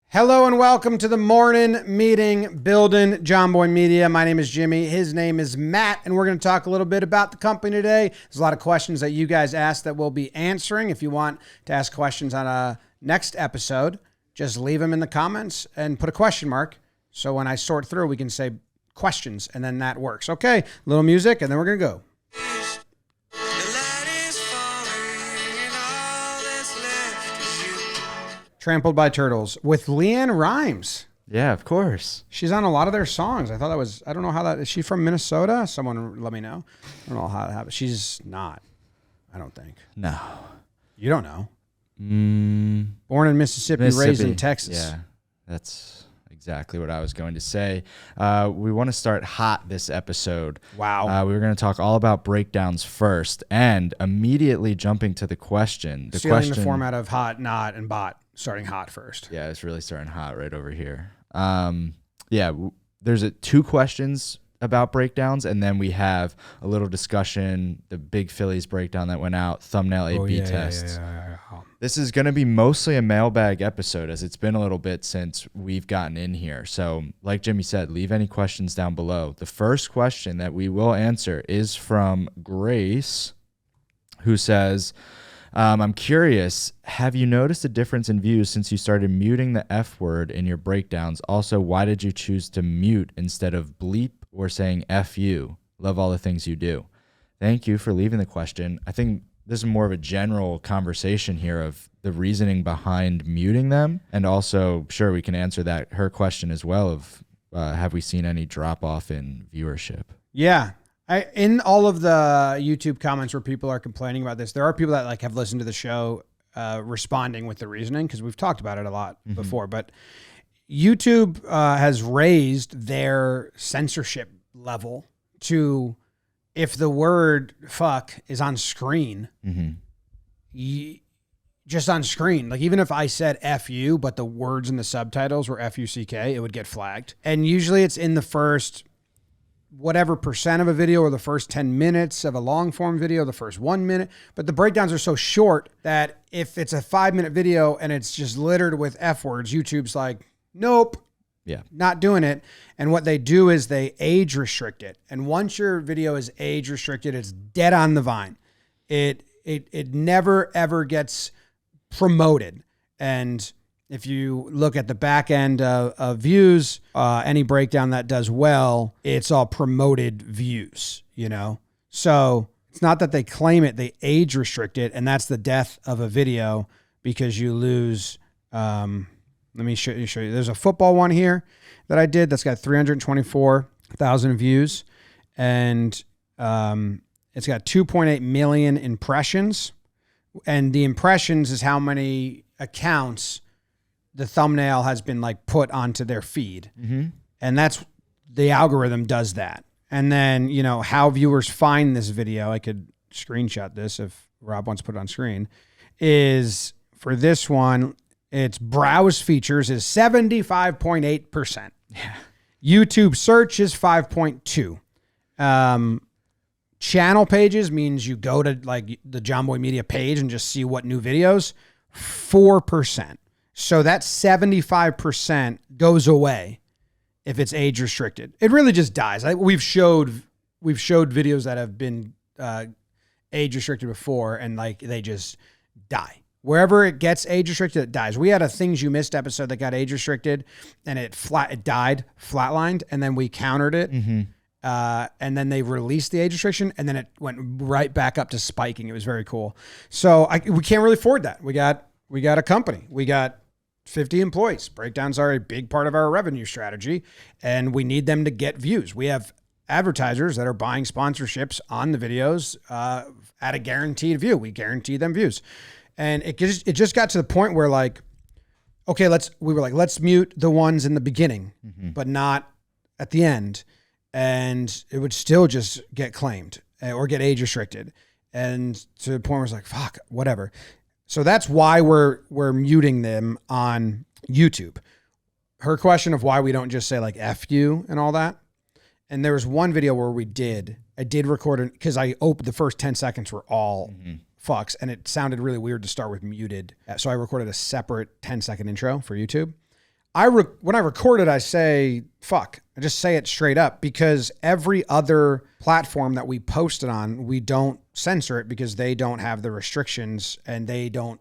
Hello and welcome to the morning meeting building Jomboy Media. My name is Jimmy. His name is Matt, and we're going to talk a little bit about the company today. There's a lot of questions that you guys asked that we'll be answering. If you want to ask questions on a next episode, just leave them in the comments and put a question mark. So when I sort through, we can say questions, and then that works. Okay, little music, and then we're going to go. Trampled by Turtles with Leanne Rimes. Yeah, of course. She's on a lot of their songs. I thought that was, I don't know how that, is she from Minnesota? Someone let me know. I don't know how that happened. She's not, I don't think. No. You don't know. Born in Mississippi, raised in Texas. Yeah, that's exactly what I was going to say. We want to start hot this episode. Wow. We were going to talk all about breakdowns first and immediately jumping to the question. Stealing the format of hot, not, and bot. Starting hot first. Yeah, it's really starting hot right over here. There's two questions about breakdowns, and then we have a little discussion, the big Phillies breakdown that went out, thumbnail A/B tests. Yeah. This is going to be mostly a mailbag episode, as it's been a little bit since we've gotten in here. So like Jimmy said, leave any questions down below. The first question that we will answer is from Grace, who says, I'm curious, have you noticed a difference in views since you started muting the F word in your breakdowns? Also, why did you choose to mute instead of bleep or saying F you? Love all the things you do. Thank you for leaving the question. I think this is more of a general conversation here of the reasoning behind muting them. And also, sure, we can answer her question as well of have we seen any drop off in viewership? Yeah. In all of the YouTube comments where people are complaining about this, there are people that have listened to the show responding with the reasoning, because we've talked about it a lot before. But YouTube has raised their censorship level to, if the word fuck is on screen, just on screen, even if I said F you, but the words in the subtitles were F-U-C-K, it would get flagged. And usually it's in the first whatever percent of a video, or the first 10 minutes of a long form video, the first 1 minute. But the breakdowns are so short that if it's a 5-minute video and it's just littered with F words, YouTube's like, nope, not doing it. And what they do is they age restrict it. And once your video is age restricted, it's dead on the vine. It never ever gets promoted. And if you look at the back end of views, any breakdown that does well, it's all promoted views, So it's not that they claim it, they age restrict it. And that's the death of a video, because you lose. Let me show you. There's a football one here that I did that's got 324,000 views. And it's got 2.8 million impressions. And the impressions is how many accounts the thumbnail has been put onto their feed. And that's, the algorithm does that. And then, how viewers find this video, I could screenshot this if Rob wants to put it on screen, is for this one, its browse features is 75.8%. Yeah. YouTube search is 5.2. Channel pages means you go to the Jomboy Media page and just see what new videos, 4%. So that 75% goes away if it's age restricted. It really just dies. We've showed videos that have been age restricted before, and they just die. Wherever it gets age restricted, it dies. We had a Things You Missed episode that got age restricted, and it died, flatlined, and then we countered it. And then they released the age restriction, and then it went right back up to spiking. It was very cool. So we can't really afford that. We got a company. We got 50 employees. Breakdowns are a big part of our revenue strategy, and we need them to get views. We have advertisers that are buying sponsorships on the videos at a guaranteed view. We guarantee them views. And it just got to the point where okay, let's mute the ones in the beginning, but not at the end. And it would still just get claimed or get age restricted. And to the point where it's fuck, whatever. So that's why we're muting them on YouTube. Her question of why we don't just say F you and all that. And there was one video where I did record it, because I opened the first 10 seconds were all fucks, and it sounded really weird to start with muted. So I recorded a separate 10-second intro for YouTube. when I record it, I say, fuck. I just say it straight up because every other platform that we post it on, we don't censor it because they don't have the restrictions and they don't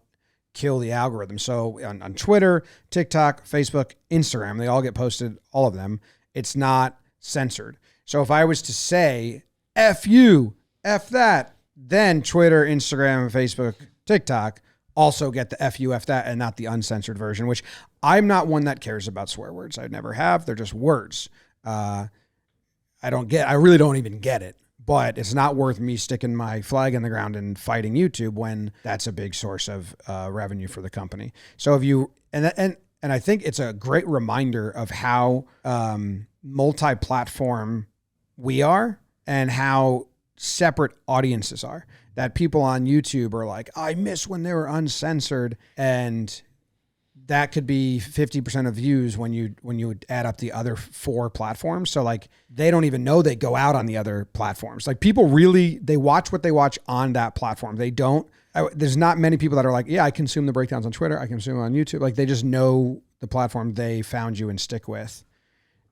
kill the algorithm. So on Twitter, TikTok, Facebook, Instagram, they all get posted, all of them. It's not censored. So if I was to say, F you, F that, then Twitter, Instagram, Facebook, TikTok also get the F you, F that, and not the uncensored version, which I'm not one that cares about swear words. I never have. They're just words. I really don't even get it, but it's not worth me sticking my flag in the ground and fighting YouTube when that's a big source of revenue for the company. So if you, and I think it's a great reminder of how multi-platform we are and how separate audiences are, that people on YouTube are like, I miss when they were uncensored. And that could be 50% of views when you would add up the other 4 platforms. So like they don't even know they go out on the other platforms. Like people really, they watch what they watch on that platform. They don't, there's not many people that are like, yeah, I consume the breakdowns on Twitter. I consume on YouTube. Like they just know the platform they found you and stick with.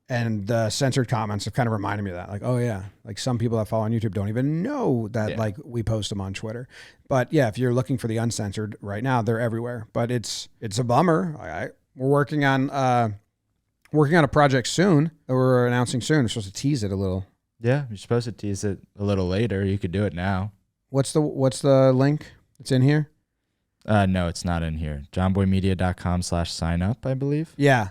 And the censored comments have kind of reminded me of that. Like, oh yeah, like some people that follow on YouTube don't even know that like we post them on Twitter. But yeah, if you're looking for the uncensored right now, they're everywhere. But it's a bummer. We're working on a project soon that we're announcing soon. We're supposed to tease it a little. Yeah, you're supposed to tease it a little later. You could do it now. What's the link? It's in here? No, it's not in here. Jomboymedia.com/sign up, I believe. Yeah.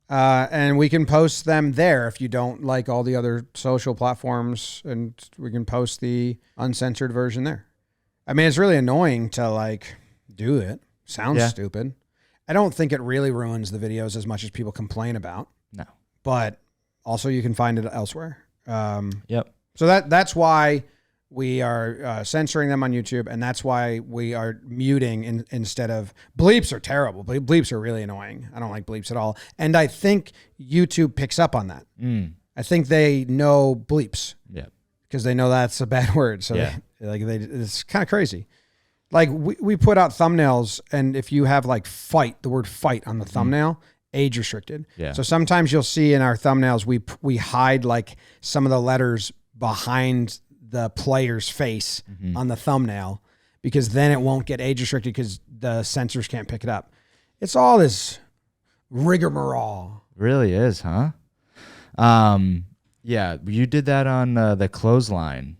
And we can post them there if you don't like all the other social platforms, and we can post the uncensored version there. I mean, it's really annoying to like do it. Sounds stupid. I don't think it really ruins the videos as much as people complain about. No. But also you can find it elsewhere. Yep. So that's why we are censoring them on YouTube, and that's why we are muting instead of bleeps are terrible. Bleeps are really annoying. I don't like bleeps at all. And I think YouTube picks up on that. I think they know bleeps. Yeah. Because they know that's a bad word. So it's kind of crazy. Like we put out thumbnails, and if you have like the word fight on the thumbnail, age restricted. Yeah. So sometimes you'll see in our thumbnails, we hide like some of the letters behind the player's face on the thumbnail, because then it won't get age restricted because the censors can't pick it up. It's all this rigmarole. Really is, huh? Yeah, you did that on the Clothesline,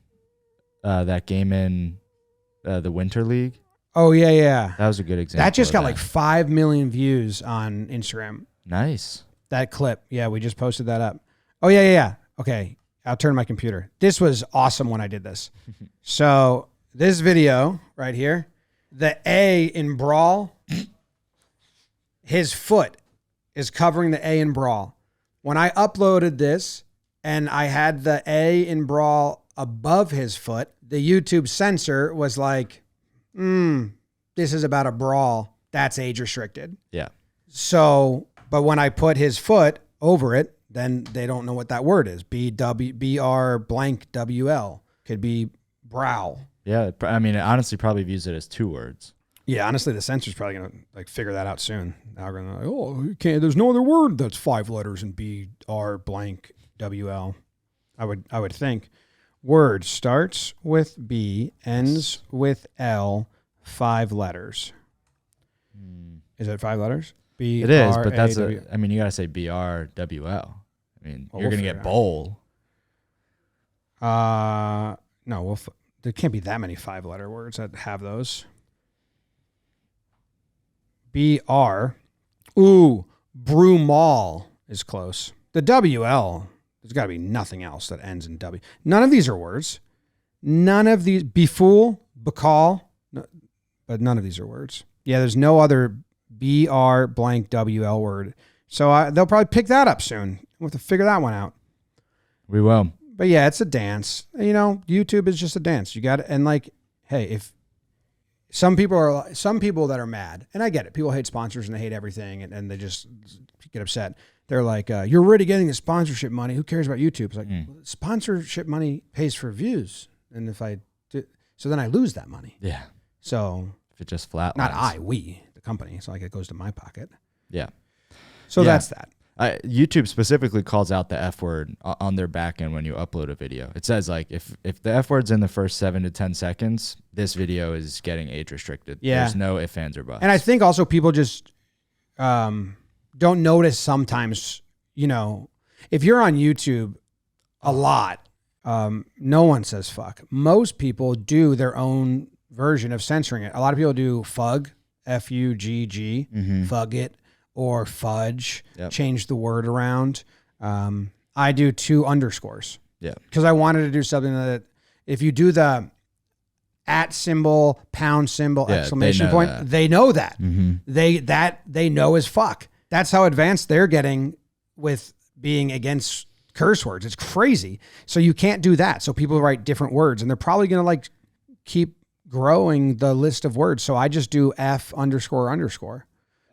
that game in the Winter League. Oh, yeah. That was a good example. That just got like 5 million views on Instagram. Nice. That clip. Yeah, we just posted that up. Oh, yeah. Okay. I'll turn my computer. This was awesome when I did this. So this video right here, the A in Brawl, his foot is covering the A in Brawl. When I uploaded this and I had the A in Brawl above his foot, the YouTube censor was like, this is about a brawl. That's age restricted. Yeah. So, but when I put his foot over it, then they don't know what that word is. BR blank WL. Could be brow. Yeah, I mean, it honestly probably views it as 2 words. Yeah, honestly, the censor's probably gonna like figure that out soon. The algorithm, like, oh, you can't. There's no other word that's 5 letters in BR blank WL. I would think. Word starts with B, ends with L, 5 letters. Is it 5 letters? It is, but that's you gotta say BRWL. I mean, you're going to get bowl. No, there can't be that many 5-letter words that have those. BR. Ooh, Brumall is close. The WL, there's got to be nothing else that ends in W. None of these are words. None of these, befool, bacal, but none of these are words. Yeah, there's no other BR blank WL word. So they'll probably pick that up soon. We'll have to figure that one out. We will. But yeah, it's a dance. You know, YouTube is just a dance. You got it. And like, hey, if some people that are mad, and I get it. People hate sponsors and they hate everything, and they just get upset. They're like, you're already getting the sponsorship money. Who cares about YouTube? It's like, sponsorship money pays for views. And if I do, so then I lose that money. Yeah. So if it just flatlines. Not I, we, the company. It's like it goes to my pocket. Yeah. So Yeah. that's that. YouTube specifically calls out the F word on their back end when you upload a video. It says like if the F word's in the first 7 to 10 seconds, this video is getting age restricted. Yeah. There's no ifs, ands, or buts. And I think also people just don't notice sometimes, you know, if you're on YouTube a lot, no one says fuck. Most people do their own version of censoring it. A lot of people do fug, F-U-G-G, fug it, or fudge, change the word around. I do 2 underscores. Yeah. Because I wanted to do something that if you do the @ symbol, pound symbol, exclamation point, they know that. They know as fuck. That's how advanced they're getting with being against curse words. It's crazy. So you can't do that. So people write different words, and they're probably going to like keep growing the list of words. So I just do F___.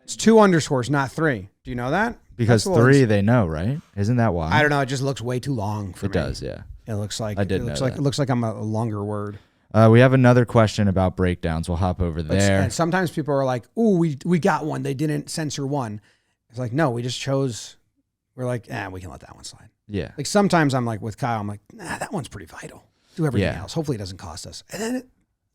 It's 2 underscores, not 3. Do you know that? Because 3 they know, right? Isn't that why? I don't know. It just looks way too long for me. It does, yeah. It looks like it looks like I'm a longer word. We have another question about breakdowns. We'll hop over there. And sometimes people are like, "Ooh, we got one. They didn't censor one." It's like, no, we just chose. We're like, we can let that one slide. Yeah. Like sometimes I'm like with Kyle, I'm like, nah, that one's pretty vital. Do everything else. Hopefully it doesn't cost us. And then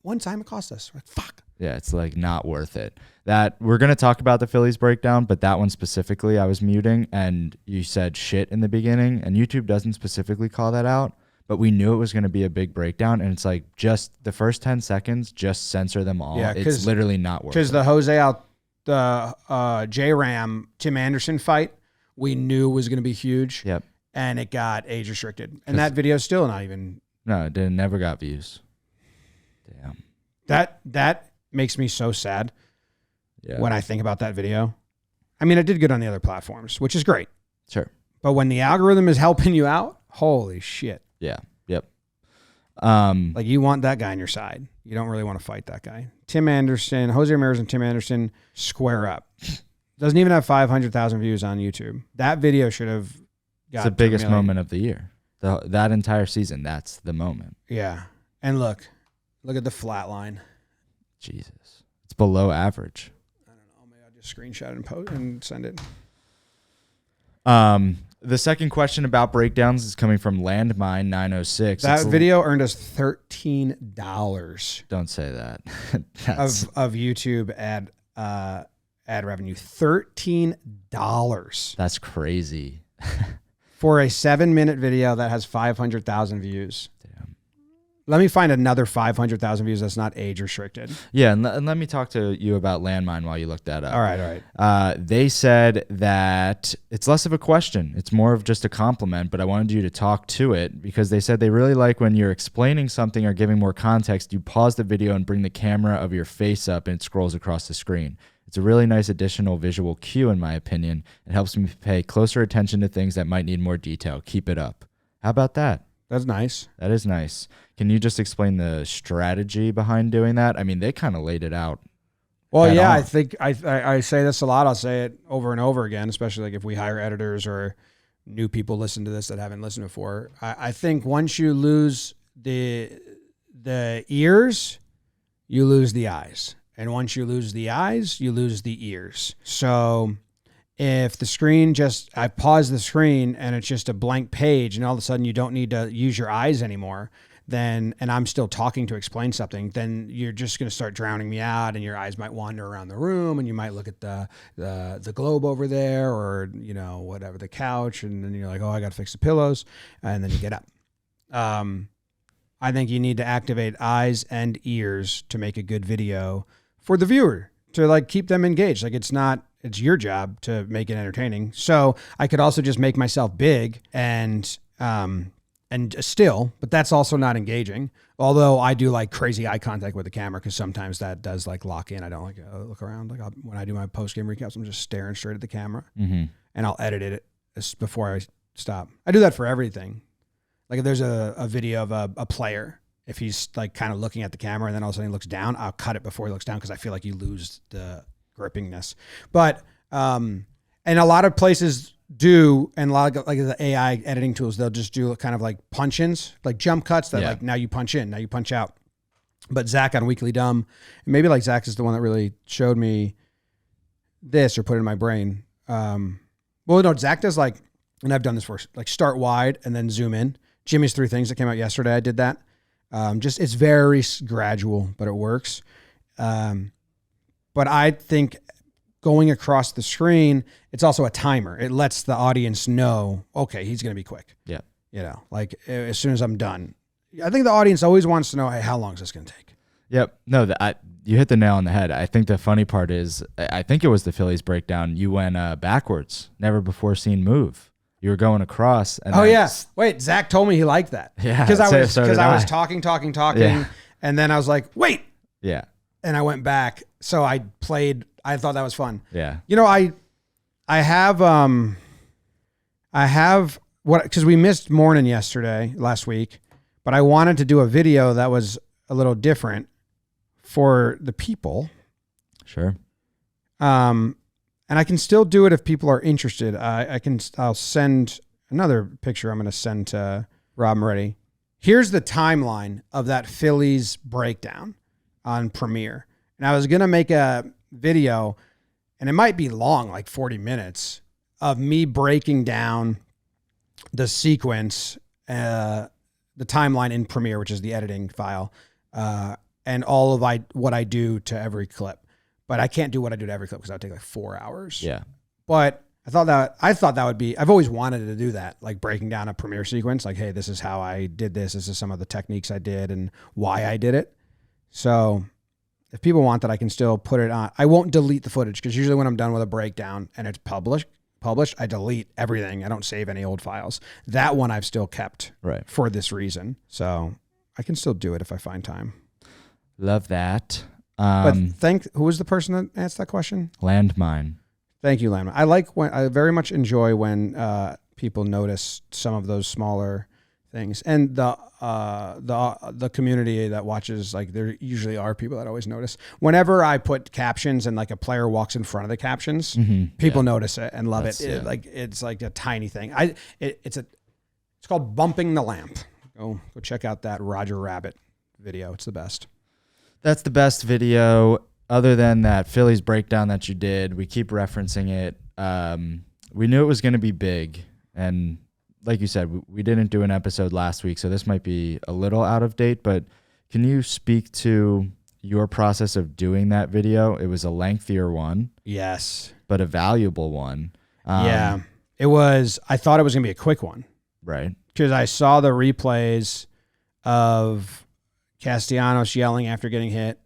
one time it cost us. We're like, fuck. Yeah, it's like not worth it. That we're gonna talk about the Phillies breakdown, but that one specifically I was muting, and you said shit in the beginning, and YouTube doesn't specifically call that out, but we knew it was gonna be a big breakdown, and it's like just the first 10 seconds, just censor them all. Yeah, it's literally not worth it. Because the J-Ram Tim Anderson fight, we knew was gonna be huge. Yep. And it got age restricted, and that video's still not even. No, it never got views. Damn. That makes me so sad when I think about that video. I mean, it did good on the other platforms, which is great. Sure. But when the algorithm is helping you out, holy shit. Yeah. Yep. Like you want that guy on your side. You don't really want to fight that guy. Tim Anderson, Jose Ramirez and Tim Anderson square up. Doesn't even have 500,000 views on YouTube. That video should have got It's the biggest moment of the year. That entire season, that's the moment. Yeah. And look at the flat line. Jesus. It's below average. I don't know. Maybe I'll just screenshot it and post and send it. The second question about breakdowns is coming from Landmine 906. That video earned us $13. Don't say that. of YouTube ad revenue. $13. That's crazy. For a 7-minute video that has 500,000 views. Let me find another 500,000 views that's not age restricted. Yeah, and let me talk to you about Landmine while you look that up. All right. They said that it's less of a question. It's more of just a compliment, but I wanted you to talk to it because they said they really like when you're explaining something or giving more context, you pause the video and bring the camera of your face up and it scrolls across the screen. It's a really nice additional visual cue, in my opinion. It helps me pay closer attention to things that might need more detail. Keep it up. How about that? That's nice. That is nice. Can you just explain the strategy behind doing that? I mean, they kind of laid it out. Well, yeah, I think I say this a lot. I'll say it over and over again, especially like if we hire editors or new people listen to this that haven't listened before. I think once you lose the ears, you lose the eyes. And once you lose the eyes, you lose the ears. So if the screen I pause the screen and it's just a blank page and all of a sudden you don't need to use your eyes anymore, and I'm still talking to explain something, then you're just going to start drowning me out and your eyes might wander around the room and you might look at the globe over there or, whatever, the couch. And then you're like, oh, I got to fix the pillows. And then you get up. I think you need to activate eyes and ears to make a good video for the viewer to like keep them engaged. Like it's your job to make it entertaining. So I could also just make myself big and still, but that's also not engaging. Although I do like crazy eye contact with the camera because sometimes that does like lock in. I don't like look around. Like when I do my post-game recaps, I'm just staring straight at the camera and I'll edit it before I stop. I do that for everything. Like if there's a video of a player, if he's like kind of looking at the camera and then all of a sudden he looks down, I'll cut it before he looks down because I feel like you lose the grippingness. But and a lot of places do, and a lot of like the AI editing tools, they'll just do kind of like punch-ins, like jump cuts that like now you punch in, now you punch out. But Zach on Weekly Dumb, and maybe like Zach is the one that really showed me this or put it in my brain. Well, no, Zach does like, and I've done this for like start wide and then zoom in. Jimmy's 3 things that came out yesterday, I did that. Just it's very gradual, but it works. But I think going across the screen, it's also a timer. It lets the audience know, okay, he's going to be quick. Yeah. You know, like as soon as I'm done. I think the audience always wants to know, hey, how long is this going to take? Yep. No, you hit the nail on the head. I think the funny part is, I think it was the Phillies breakdown. You went backwards, never before seen move. You were going across. And Wait, Zach told me he liked that. Yeah. Because I was talking, yeah. and then I was like, wait. Yeah. And I went back. So I played. I thought that was fun. Yeah. You know, I have what, because we missed morning last week, but I wanted to do a video that was a little different for the people. Sure. And I can still do it if people are interested. I'll send another picture I'm going to send to Rob Moretti. Here's the timeline of that Phillies breakdown on Premiere. And I was going to make a video, and it might be long, like 40 minutes, of me breaking down the sequence, the timeline in Premiere, which is the editing file, and all of what I do to every clip. But I can't do what I do to every clip because that would take like 4 hours. Yeah. But I thought that would be, I've always wanted to do that, like breaking down a Premiere sequence, like, hey, this is how I did this. This is some of the techniques I did and why I did it. So if people want that, I can still put it on. I won't delete the footage because usually when I'm done with a breakdown and it's published, I delete everything. I don't save any old files. That one I've still kept for this reason. So I can still do it if I find time. Love that. But who was the person that asked that question? Landmine. Thank you, Landmine. I very much enjoy when people notice some of those smaller things, and the community that watches, like there usually are people that always notice. Whenever I put captions and like a player walks in front of the captions, people notice it and love it. It's like a tiny thing. It's called bumping the lamp. Go check out that Roger Rabbit video. It's the best. That's the best video other than that Phillies breakdown that you did. We keep referencing it. We knew it was going to be big. And like you said, we didn't do an episode last week, so this might be a little out of date. But can you speak to your process of doing that video? It was a lengthier one. Yes. But a valuable one. Yeah. It was. I thought it was going to be a quick one. Right. Because I saw the replays of Castellanos yelling after getting hit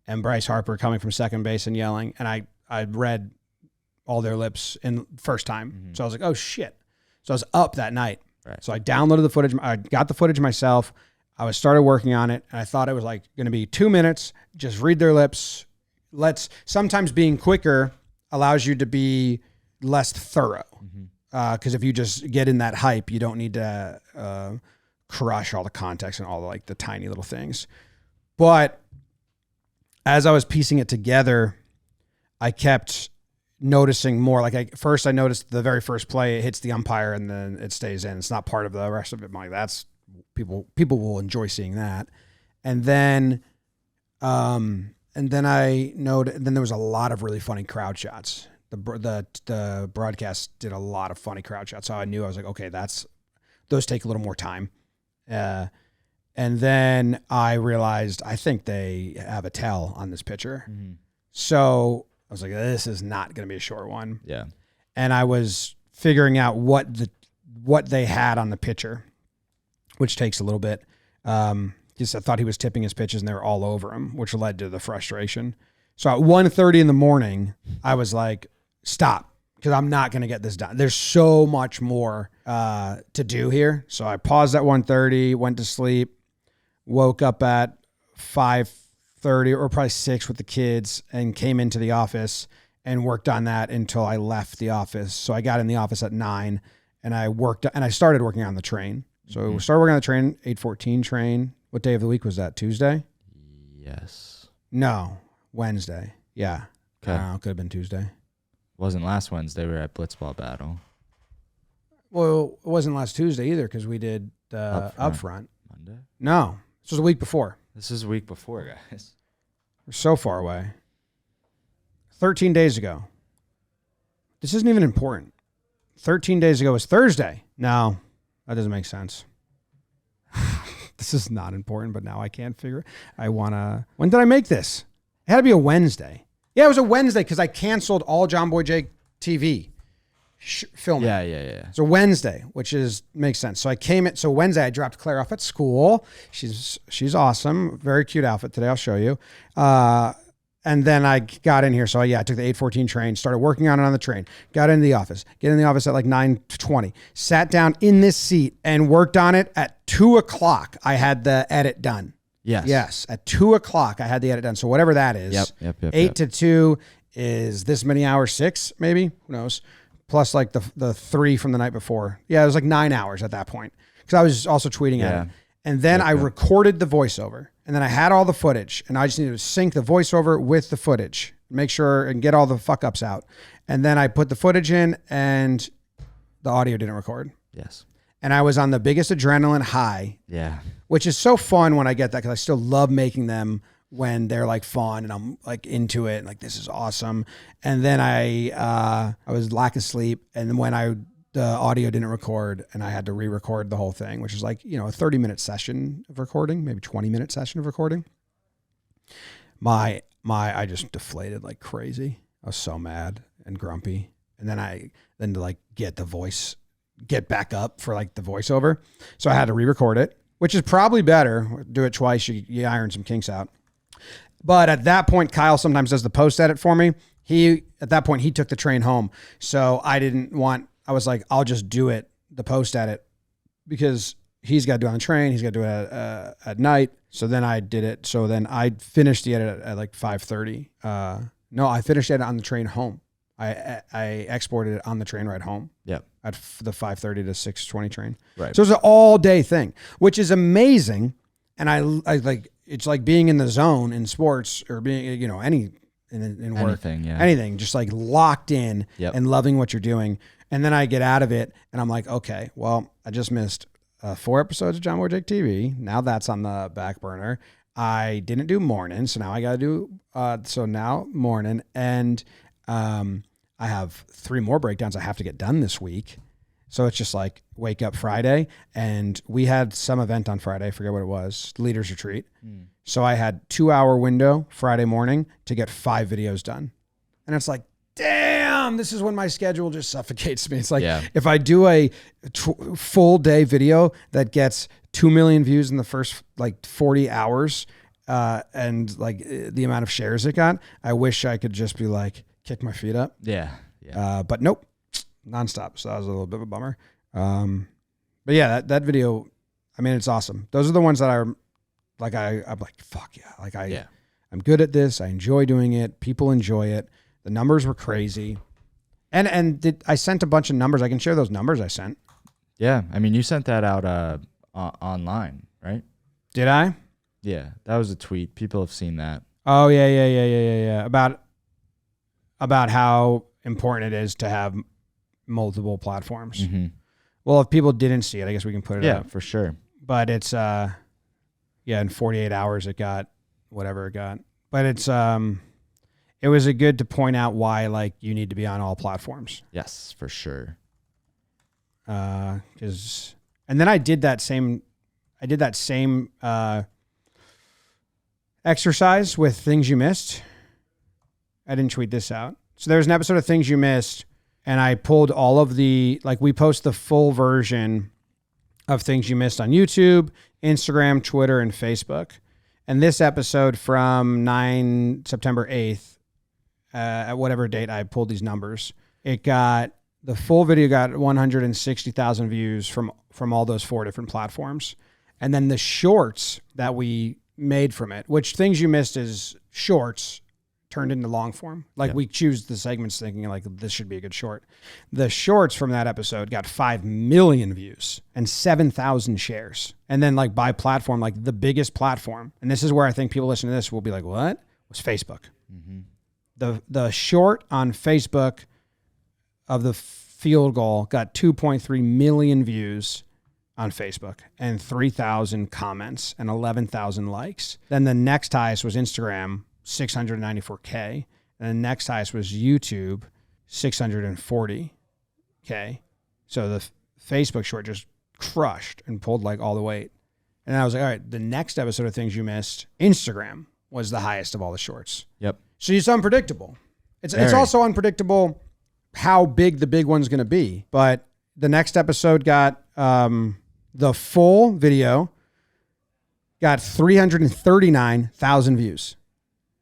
and Bryce Harper coming from second base and yelling. And I read all their lips in first time. Mm-hmm. So I was like, oh shit. So I was up that night. Right. So I downloaded the footage. I got the footage myself. I started working on it. And I thought it was like going to be 2 minutes. Just read their lips. Sometimes being quicker allows you to be less thorough. Because if you just get in that hype, you don't need to crush all the context and all the tiny little things. But as I was piecing it together, I kept noticing more. First I noticed the very first play, it hits the umpire and then it stays in. It's not part of the rest of it. I'm like, that's people will enjoy seeing that. And then I noted, then there was a lot of really funny crowd shots. The broadcast did a lot of funny crowd shots. So I knew, I was like, okay, those take a little more time. And then I realized, I think they have a tell on this pitcher. Mm-hmm. So I was like, this is not going to be a short one. Yeah. And I was figuring out what they had on the pitcher, which takes a little bit. Just I thought he was tipping his pitches and they were all over him, which led to the frustration. So at 1:30 in the morning, I was like, stop, because I'm not going to get this done. There's so much more to do here. So I paused at 1:30, went to sleep, woke up at 5:30 or probably 6 with the kids, and came into the office and worked on that until I left the office. So I got in the office at 9 and I started working on the train. So we started working on the train, 8:14 train. What day of the week was that? Tuesday? Yes. No, Wednesday. Yeah. Okay. It could have been Tuesday. Wasn't last Wednesday. We were at Blitzball Battle. Well, it wasn't last Tuesday either because we did upfront. Monday? No, this was a week before. This is a week before, guys. We're so far away. 13 days ago. This isn't even important. 13 days ago was Thursday. No, that doesn't make sense. This is not important, but now I can't figure it. When did I make this? It had to be a Wednesday. Yeah, it was a Wednesday because I canceled all Jomboy Jake TV filming. Yeah. It's a Wednesday, which makes sense. So so Wednesday I dropped Claire off at school. She's awesome. Very cute outfit today. I'll show you. And then I got in here. So I took the 8:14 train, started working on it on the train, got into the office, get in the office at like 9:20, sat down in this seat and worked on it at 2:00. I had the edit done. Yes. At 2:00, I had the edit done. So whatever that is, Yep. 8 to 2 is this many hours, 6 maybe, who knows? Plus like the 3 from the night before. Yeah, it was like 9 hours at that point because I was also tweeting at it. And then I recorded the voiceover, and then I had all the footage, and I just needed to sync the voiceover with the footage, make sure and get all the fuck ups out. And then I put the footage in, and the audio didn't record. Yes. And I was on the biggest adrenaline high. Yeah. Which is so fun when I get that because I still love making them when they're like fun and I'm like into it and like this is awesome. And then I was lack of sleep, and when the audio didn't record and I had to re-record the whole thing, which is like, a 30-minute session of recording, maybe 20-minute session of recording. I just deflated like crazy. I was so mad and grumpy. And then to like get back up for like the voiceover. So I had to re-record it, which is probably better. Do it twice. You iron some kinks out. But at that point, Kyle sometimes does the post edit for me. At that point, he took the train home. So I was like, I'll just do it, the post edit, because he's got to do it on the train. He's got to do it at night. So then I did it. So then I finished the edit at like 5:30. No, I finished it on the train home. I exported it on the train ride home. Yep. At the 5:30 to 6:20 train. Right. So it was an all day thing, which is amazing. And I like, it's like being in the zone in sports or being, in work, anything, just like locked in and loving what you're doing. And then I get out of it and I'm like, okay, well, I just missed 4 episodes of Jomboy Jake TV. Now that's on the back burner. I didn't do morning. So now I got to do, now morning. And I have 3 more breakdowns I have to get done this week. So it's just like wake up Friday, and we had some event on Friday. I forget what it was. Leaders retreat. So I had 2-hour window Friday morning to get 5 videos done. And it's like, damn, this is when my schedule just suffocates me. It's like, if I do a full day video that gets 2 million views in the first like 40 hours, and like the amount of shares it got, I wish I could just be like, kick my feet up. Yeah. But nope. Nonstop. So that was a little bit of a bummer. But yeah, that video, I mean, it's awesome. Those are the ones that I'm like, fuck yeah. Like I'm good at this. I enjoy doing it. People enjoy it. The numbers were crazy. And I sent a bunch of numbers. I can share those numbers I sent. Yeah. I mean, you sent that out online, right? Did I? Yeah. That was a tweet. People have seen that. Oh yeah. About how important it is to have multiple platforms. Mm-hmm. Well, if people didn't see it, I guess we can put it up. Yeah, for sure. But it's in 48 hours it got whatever it got. But it's it was good to point out why like you need to be on all platforms. Yes, for sure. And then I did that same exercise with Things You Missed. I didn't tweet this out. So there was an episode of Things You Missed, and I pulled all of we post the full version of Things You Missed on YouTube, Instagram, Twitter, and Facebook. And this episode from September 8th, at whatever date I pulled these numbers, the full video got 160,000 views from all those 4 different platforms. And then the shorts that we made from it, which Things You Missed is shorts turned into long form. Like we choose the segments thinking like this should be a good short. The shorts from that episode got 5 million views and 7,000 shares. And then like by platform, like the biggest platform, and this is where I think people listening to this will be like, what? Was Facebook. Mm-hmm. The short on Facebook of the field goal got 2.3 million views on Facebook and 3,000 comments and 11,000 likes. Then the next highest was Instagram, 694K. And the next highest was YouTube, 640K. So the Facebook short just crushed and pulled like all the weight. And I was like, all right, the next episode of Things You Missed, Instagram was the highest of all the shorts. Yep. So it's unpredictable. It's also unpredictable how big the big one's going to be. But the next episode got the full video got 339,000 views.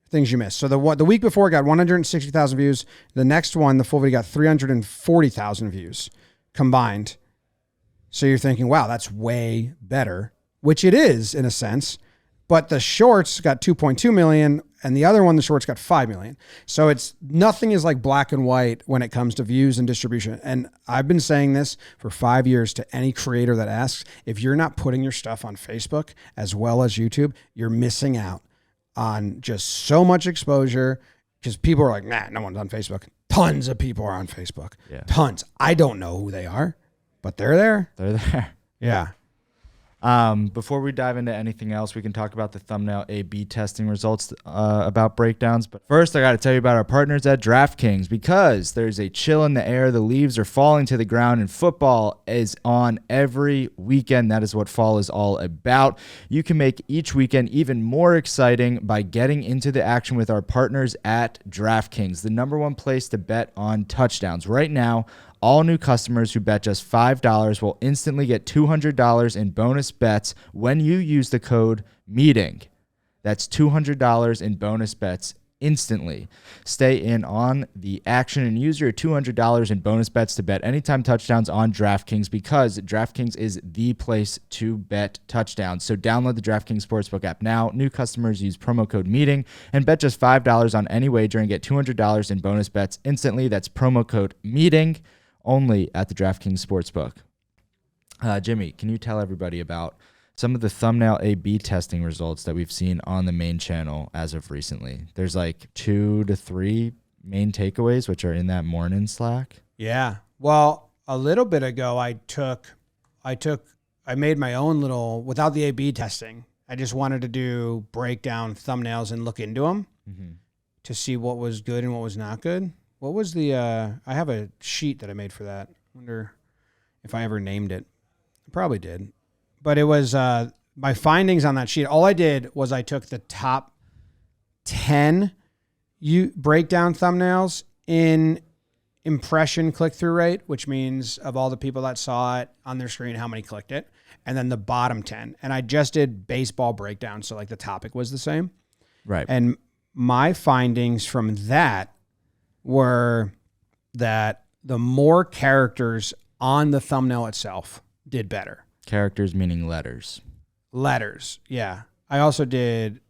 Things You Missed. So the week before got 160,000 views. The next one, the full video, got 340,000 views combined. So you're thinking, wow, that's way better, which it is in a sense. But the shorts got 2.2 million, and the other one, the shorts, got 5 million. So nothing is like black and white when it comes to views and distribution. And I've been saying this for 5 years to any creator that asks, if you're not putting your stuff on Facebook as well as YouTube, you're missing out on just so much exposure, because people are like, nah, no one's on Facebook. Tons of people are on Facebook. Yeah. Tons. I don't know who they are, but they're there. They're there. Yeah. Before we dive into anything else, we can talk about the thumbnail A/B testing results about breakdowns. But first, I got to tell you about our partners at DraftKings, because there's a chill in the air. The leaves are falling to the ground, and football is on every weekend. That is what fall is all about. You can make each weekend even more exciting by getting into the action with our partners at DraftKings, the #1 place to bet on touchdowns. Right now, all new customers who bet just $5 will instantly get $200 in bonus bets when you use the code MEETING. That's $200 in bonus bets instantly. Stay in on the action and use your $200 in bonus bets to bet anytime touchdowns on DraftKings, because DraftKings is the place to bet touchdowns. So download the DraftKings Sportsbook app now. New customers use promo code MEETING and bet just $5 on any wager and get $200 in bonus bets instantly. That's promo code MEETING. Only at the DraftKings Sportsbook. Jimmy, can you tell everybody about some of the thumbnail A/B testing results that we've seen on the main channel as of recently? There's like 2 to 3 main takeaways, which are in that morning Slack. Yeah. Well, a little bit ago, I made my own little, without the A/B testing. I just wanted to do breakdown thumbnails and look into them to see what was good and what was not good. What was the, I have a sheet that I made for that. Wonder if I ever named it. I probably did. But it was my findings on that sheet. All I did was I took the top 10 breakdown thumbnails in impression click-through rate, which means of all the people that saw it on their screen, how many clicked it, and then the bottom 10. And I just did baseball breakdown, so like the topic was the same. Right. And my findings from that were that the more characters on the thumbnail itself did better. Characters meaning letters. Letters, yeah. I also did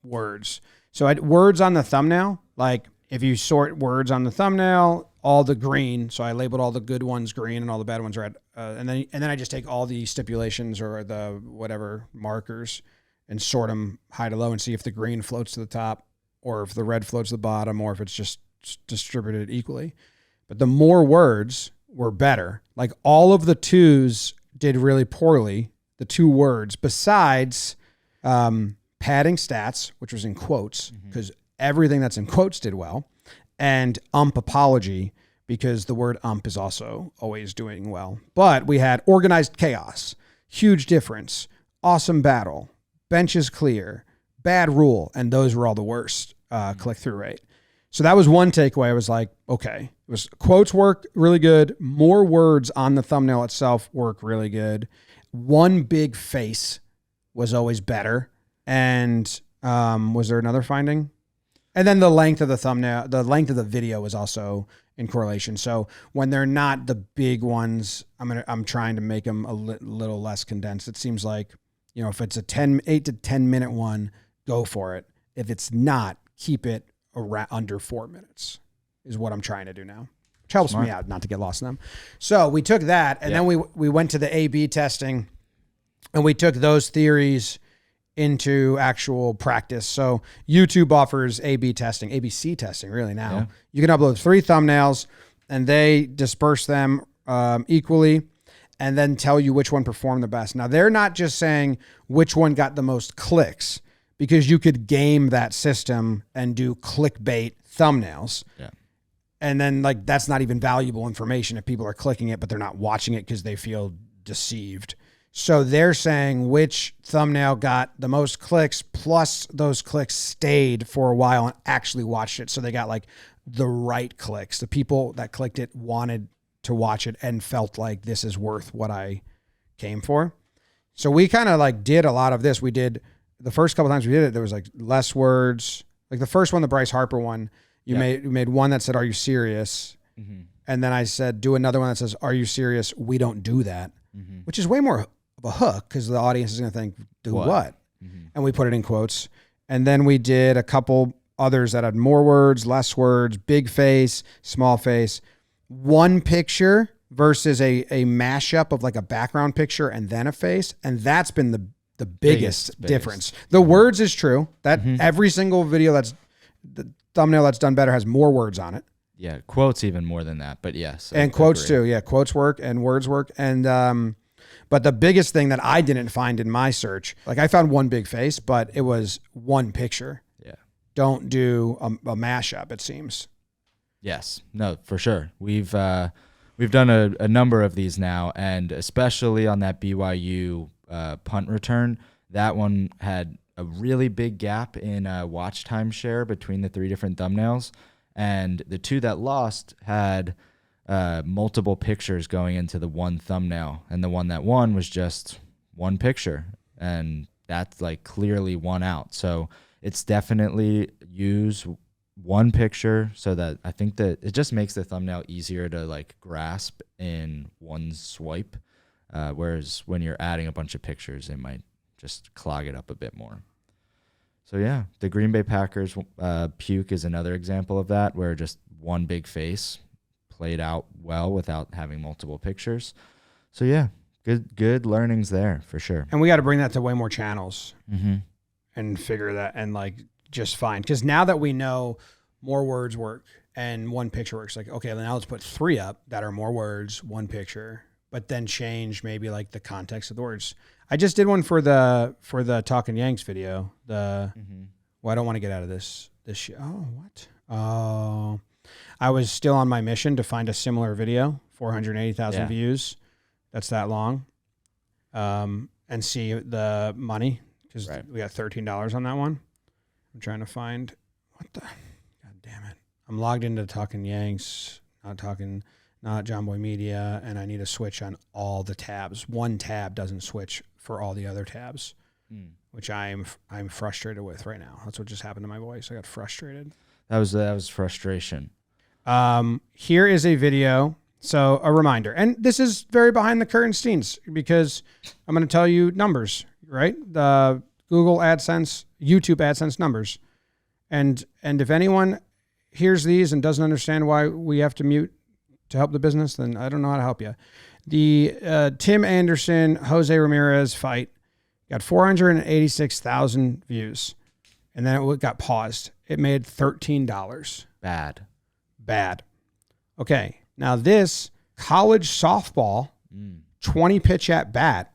words. So I had words on the thumbnail. Like if you sort words on the thumbnail, all the green. So I labeled all the good ones green and all the bad ones red. And then I just take all the stipulations or the whatever markers and sort them high to low and see if the green floats to the top or if the red floats to the bottom or if it's just distributed equally. But the more words were better. Like all of the twos did really poorly, the 2 words, besides padding stats, which was in quotes, because everything that's in quotes did well, and apology, because the word is also always doing well. But we had organized chaos, huge difference, awesome battle, bench is clear, bad rule, and those were all the worst click-through rate. So that was one takeaway. I was like, okay, it was quotes work really good. More words on the thumbnail itself work really good. One big face was always better. And was there another finding? And then the length of the thumbnail, the length of the video was also in correlation. So when they're not the big ones, I'm trying to make them a little less condensed. It seems like, if it's a 8 to 10 minute one, go for it. If it's not, keep it around under 4 minutes is what I'm trying to do now, which helps me out not to get lost in them. So we took that and then we went to the A/B testing and we took those theories into actual practice. So YouTube offers A/B testing, ABC testing really now. Yeah. You can upload 3 thumbnails and they disperse them equally and then tell you which one performed the best. Now they're not just saying which one got the most clicks, because you could game that system and do clickbait thumbnails. Yeah. And then like, that's not even valuable information if people are clicking it, but they're not watching it because they feel deceived. So they're saying which thumbnail got the most clicks, plus those clicks stayed for a while and actually watched it. So they got like the right clicks. The people that clicked it wanted to watch it and felt like this is worth what I came for. So we kind of like did a lot of this. We did the first couple times we did it, there was like less words. Like the first one, the Bryce Harper one, you made one that said, "Are you serious?" Mm-hmm. And then I said, do another one that says, "Are you serious? We don't do that," which is way more of a hook because the audience is going to think, do what? Mm-hmm. And we put it in quotes. And then we did a couple others that had more words, less words, big face, small face, one picture versus a mashup of like a background picture and then a face. And that's been the biggest difference. The words is true that every single video that's the thumbnail that's done better has more words on it. Yeah. Quotes even more than that, but yes. And quotes too. Yeah. Quotes work and words work. And, but the biggest thing that I didn't find in my search, like I found one big face, but it was one picture. Yeah. Don't do a mashup, it seems. Yes. No, for sure. We've done a number of these now, and especially on that BYU punt return, that one had a really big gap in watch time share between the 3 different thumbnails, and the 2 that lost had multiple pictures going into the one thumbnail, and the one that won was just one picture, and that's like clearly won out. So it's definitely use one picture, so that I think that it just makes the thumbnail easier to like grasp in one swipe, whereas when you're adding a bunch of pictures, it might just clog it up a bit more. So yeah, the Green Bay Packers puke is another example of that, where just one big face played out well without having multiple pictures. So yeah, good learnings there for sure. And we got to bring that to way more channels and figure that and like just fine. Because now that we know more words work and one picture works, like, okay, now let's put 3 up that are more words, one picture, but then change maybe like the context of the words. I just did one for the Talking Yanks video. Well, I don't want to get out of this shit. Oh, what? Oh, I was still on my mission to find a similar video, 480,000 views. That's that long. And see the money, because we got $13 on that one. I'm trying to find what the God damn it. I'm logged into Talking Yanks, not Jomboy Media, and I need to switch on all the tabs. One tab doesn't switch for all the other tabs, which I'm frustrated with right now. That's what just happened to my voice. I got frustrated. That was frustration. Here is a video. So a reminder, and this is very behind the curtain scenes because I'm going to tell you numbers, right? The Google AdSense, YouTube AdSense numbers. And if anyone hears these and doesn't understand why we have to mute to help the business, then I don't know how to help you. The Tim Anderson, Jose Ramirez fight got 486,000 views, and then it got paused. It made $13. Bad. Okay, now this college softball 20 pitch at bat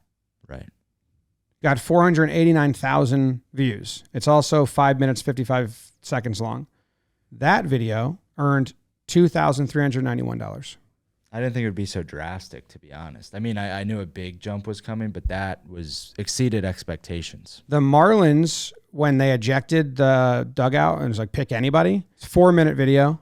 got 489,000 views. It's also 5 minutes, 55 seconds long. That video earned $2,391. I didn't think it would be so drastic, to be honest. I mean, I knew a big jump was coming, but that exceeded expectations. The Marlins, when they ejected the dugout and it was like, pick anybody, 4-minute video,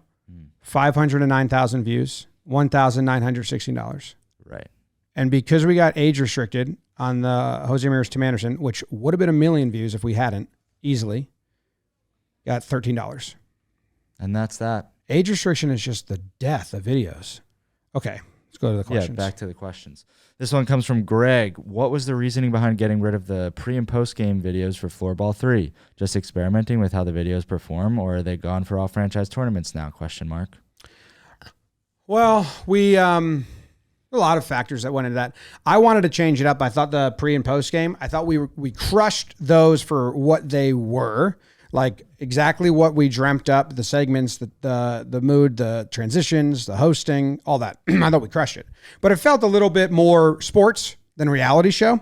509,000 views, $1,916. Right. And because we got age restricted on the Jose Ramirez Tim Anderson, which would have been 1 million views if we hadn't, easily, got $13. And that's that. Age restriction is just the death of videos. Okay, let's go to the questions. Yeah, back to the questions. This one comes from Greg. What was the reasoning behind getting rid of the pre- and post-game videos for Floorball 3? Just experimenting with how the videos perform, or are they gone for all franchise tournaments now? ? Well, we a lot of factors that went into that. I wanted to change it up. I thought the pre- and post-game, I thought we crushed those for what they were. Like exactly what we dreamt up, the segments, the mood, the transitions, the hosting, all that. I thought we crushed it. But it felt a little bit more sports than reality show.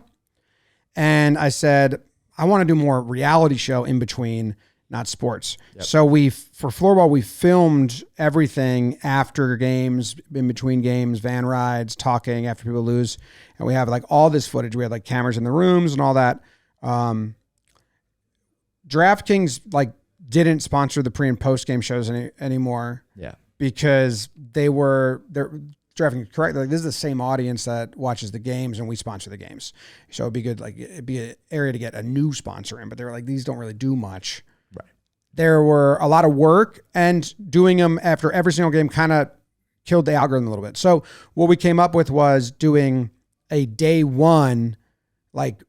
And I said, I want to do more reality show in between not sports. Yep. So for floorball, we filmed everything after games, in between games, van rides, talking after people lose. And we have like all this footage. We had like cameras in the rooms and all that. DraftKings like didn't sponsor the pre and post game shows anymore. Yeah. Because they're DraftKings, correct? Like this is the same audience that watches the games, and we sponsor the games. So it'd be good, like it'd be an area to get a new sponsor in. But they were like, these don't really do much. Right. There were a lot of work, and doing them after every single game kind of killed the algorithm a little bit. So what we came up with was doing a day one like